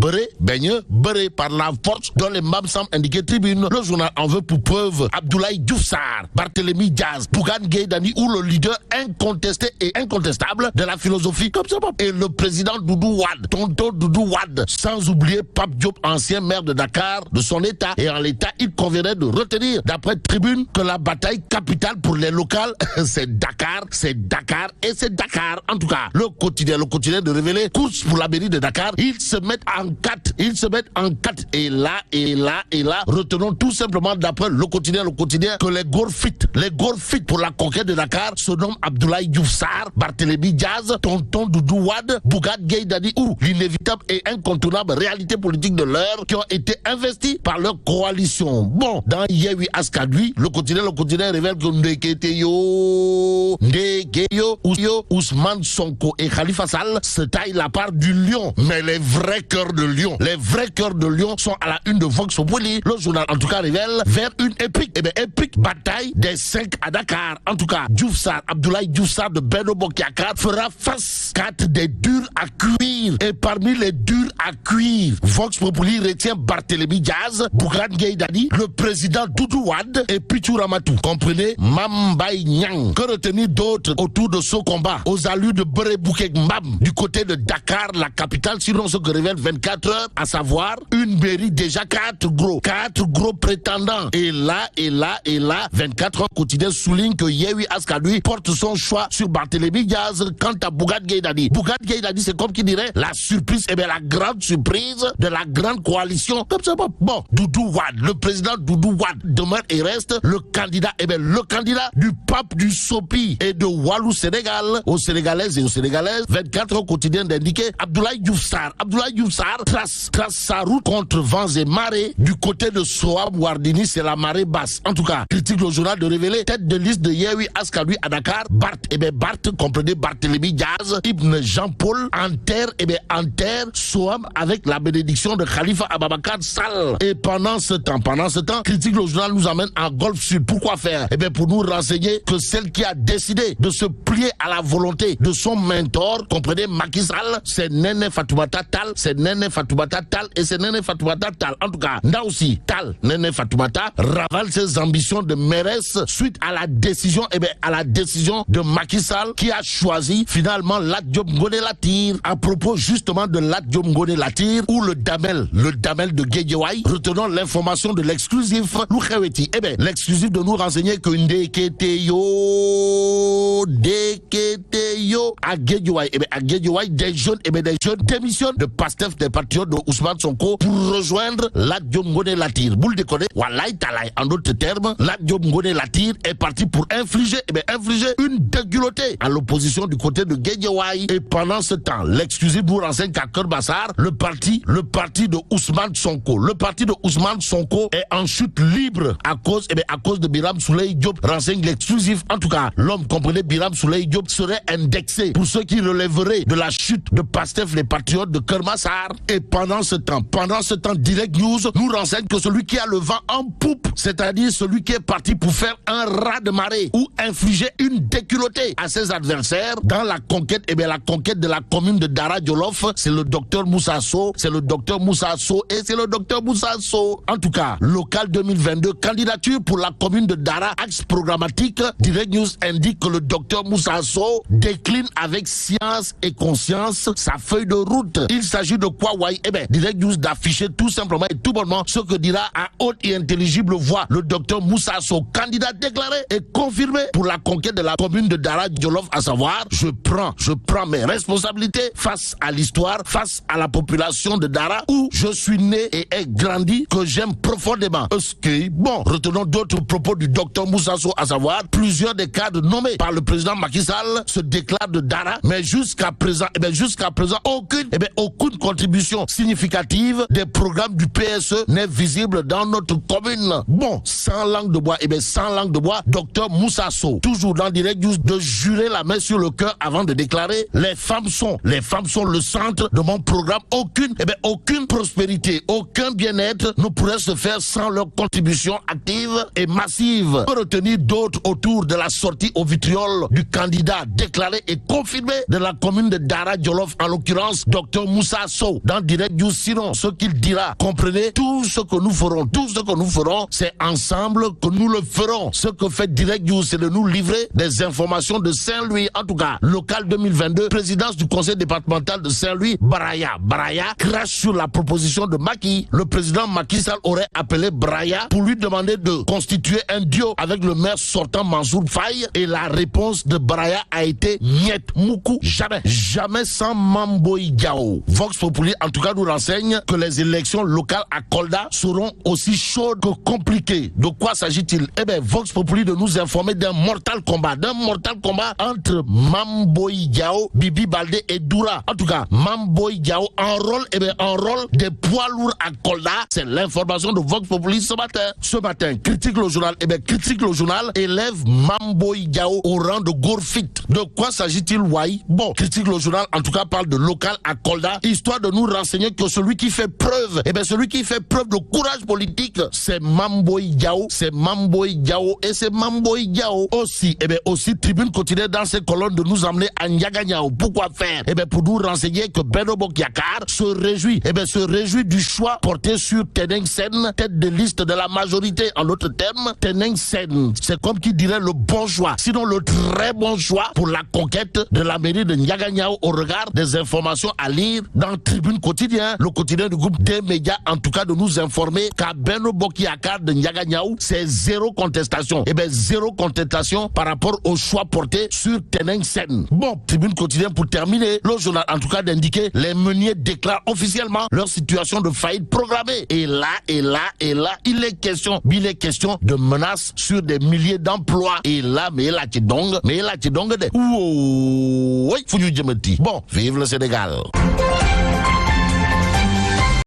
Beré, Beigne, Beré par la force dont les membres semblent indiquer tribune. Le journal en veut pour preuve Abdoulaye Diouf Sarr, Barthélémy Diaz, Bougane Gueye Dany ou le leader incontesté et incontestable de la philosophie comme ça. Et le président Doudou Wade, tonton Doudou Wade, sans oublier Pape Diop, ancien maire de Dakar, de son état. Et en l'état, il conviendrait de retenir, d'après Tribune, que la bataille capitale pour les locales, c'est Dakar et c'est Dakar. En tout cas, le quotidien de révéler course pour la mairie de Dakar. Ils se mettent en quatre. Et là, retenons tout simplement d'après le quotidien que les Gorfit pour la conquête de Dakar se nomment Abdoulaye Diouf Sarr, Barthélémy Diaz, tonton Doudou Wade, Bougane Gueye Dany ou l'inévitable et incontournable réalité politique de l'heure qui ont été investis par leur coalition. Bon, dans Yewwi Askan Wi, le quotidien révèle que Ndekeyo, Ousmane Sonko et Khalifa Sall se taillent la part du lion. Mais les vrais cœurs de lion sont à la une de Vox Populi. Le journal en tout cas révèle vers une épique bataille des 5 à Dakar. En tout cas, Abdoulaye Diouf Sarr de Benno Bokk Yakaar fera face 4 des durs à cuire. Et parmi les durs à cuire, Vox Populi retient Barthélémy Diaz, Bougane Gueye Dany, le président Doudou Wade et Pichou Ramatou. Comprenez, Mame Mbaye Niang. Que retenir d'autres autour de ce combat aux allures de Beré Bouké Mbam du côté de Dakar, la capitale, sinon ce que révèle 24 heures, à savoir une mairie déjà 4 gros prétendants. Et là, 24 heures quotidien souligne que Yewwi Askan Wi porte son choix sur Barthélémy Diaz quant à Bougane Gueye Dany. Bougane Gueye Dany, c'est comme qui dirait la surprise, la grande surprise de la grande coalition. Comme ça, bon, Doudou Wade, le président Doudou Wade demeure et reste le candidat du pape du Sopi et de Walou Sénégal, aux Sénégalaises et aux Sénégalaises. 24 heures quotidien d'indiquer Abdoulaye Diouf Sarr trace sa route contre vents et marées du côté de Soham Wardini, c'est la marée basse. En tout cas, critique le journal de révéler tête de liste de Yewwi Askan Wi à Dakar, Barth, comprenez Barthélémy Diaz, Ibn Jean-Paul enterre Soham avec la bénédiction de Khalifa Ababacar Sall. Et pendant ce temps, critique le journal nous amène en Golfe Sud. Pourquoi faire? pour nous renseigner que celle qui a décidé de se plier à la volonté de son mentor, comprenez Macky Sall, c'est Néné Fatoumata Tall, et c'est Néné Fatoumata Tall. En tout cas, là aussi, Tall, Néné Fatoumata, ravale ses ambitions de mairesse suite à la décision, de Macky Sall qui a choisi finalement Lat Diop Ngoné Latyr. À propos justement de Lat Diop Ngoné Latyr ou le damel de Guédiawaye, retenons l'information de l'exclusif Loukheweti. L'exclusif de nous renseigner que Ndeketeyo à Guédiawaye, des jeunes démissionnent de Pastef des patriotes de Ousmane Sonko pour rejoindre Lat Diop Ngoné Latyr. Boule de connaître, Wallahi Talaï, en d'autres termes, Lat Diop Ngoné Latyr est parti pour infliger une déculottée à l'opposition du côté de Guédiawaye. Et pendant ce temps, l'exclusif nous renseigne qu'à Keur-Massar, le parti de Ousmane Sonko est en chute libre à cause de Birame Souleye Diop, renseigne l'exclusif. En tout cas, l'homme, comprenez, Birame Souleye Diop serait indexé pour ceux qui relèveraient de la chute de Pastef les patriotes de Keur-Massar. Et pendant ce temps, Direct News nous renseigne que celui qui a le vent en poupe, c'est-à-dire celui qui est parti pour faire un raz de marée ou infliger une déculottée à ses adversaires dans la conquête, de la commune de Dara Djolof, c'est le docteur Moussa Sow. En tout cas, local 2022, candidature pour la commune de Dara, axe programmatique. Direct News indique que le docteur Moussa Sow décline avec science et conscience sa feuille de route. Il s'agit de quoi, Direct News d'afficher tout simplement et tout bonnement ce que dira à haute et intelligible voix le docteur Moussa Sow, candidat déclaré et confirmé pour la conquête de la commune de Dara Djolof, à savoir, je prends mes responsabilités face à l'histoire, face à la population de Dara où je suis né et ai grandi, que j'aime profondément. Bon, retenons d'autres propos du docteur Moussa Sow, à savoir, plusieurs des cadres nommés par le président Macky Sall se déclarent de Dara, mais jusqu'à présent, aucune contribution significative des programmes du PSE n'est visible dans notre commune. Bon, sans langue de bois, docteur Moussa Sow, toujours dans Direct News, de jurer la main sur le cœur avant de déclarer les femmes sont le centre de mon programme. Aucune prospérité, aucun bien-être ne pourrait se faire sans leur contribution active et massive. Pour retenir d'autres autour de la sortie au vitriol du candidat déclaré et confirmé de la commune de Dara Djolof, en l'occurrence Dr Moussa Sow, dans Direct News. Sinon, ce qu'il dira, comprenez, tout ce que nous ferons, c'est ensemble que nous le ferons. Ce que fait Direct News, c'est de nous livrer des informations de Saint-Louis, en tout cas, local 2022, présidence du conseil départemental de Saint-Louis, Braya crache sur la proposition de Macky. Le président Macky Sall aurait appelé Braya pour lui demander de constituer un duo avec le maire sortant Mansour Faye, et la réponse de Braya a été niet moukou, jamais sans Mamboy Diao. Vox Populi en tout cas nous renseigne que les élections locales à Kolda seront aussi chaudes que compliquées. De quoi s'agit-il? Eh bien, Vox Populi de nous informer d'un mortal combat entre Mamboy Diao, Bibi Baldé et Doura. En tout cas, Mamboy Diao enrôle des poids lourds à Kolda. C'est l'information de Vox Populi ce matin. Critique le journal, élève Mamboy Diao au rang de Gorfit. De quoi s'agit-il, Wai? Bon, Critique le journal en tout cas parle de local à Kolda, histoire de nous renseigner que celui qui fait preuve de courage politique, c'est Mamboy Diao, et c'est Mamboy Diao aussi. Aussi Tribune continue dans ses colonnes de nous emmener à Ndiaganyao. Pourquoi faire? Pour nous renseigner que Benno Bokk Yakaar se réjouit du choix porté sur Teneng Sen, tête de liste de la majorité. En d'autres termes, Teneng Sen, c'est comme qui dirait le bon choix, sinon le très bon choix pour la conquête de la mairie de Ndiaganyao, au regard des informations à lire dans Tribune Quotidien, le quotidien du groupe des médias, en tout cas de nous informer qu'à Benno Bokk Yakaar de Ndiaganyao, c'est zéro contestation. Zéro contestation par rapport au choix porté sur Teneng Sen. Bon, Tribune Quotidien pour terminer, le journal en tout cas d'indiquer les meuniers déclarent officiellement leur situation de faillite programmée. Et là, il est question de menaces sur des milliers d'emplois. Et là, mais là, tu dong de. Oui, faut nous dire. Bon, vive le Sénégal.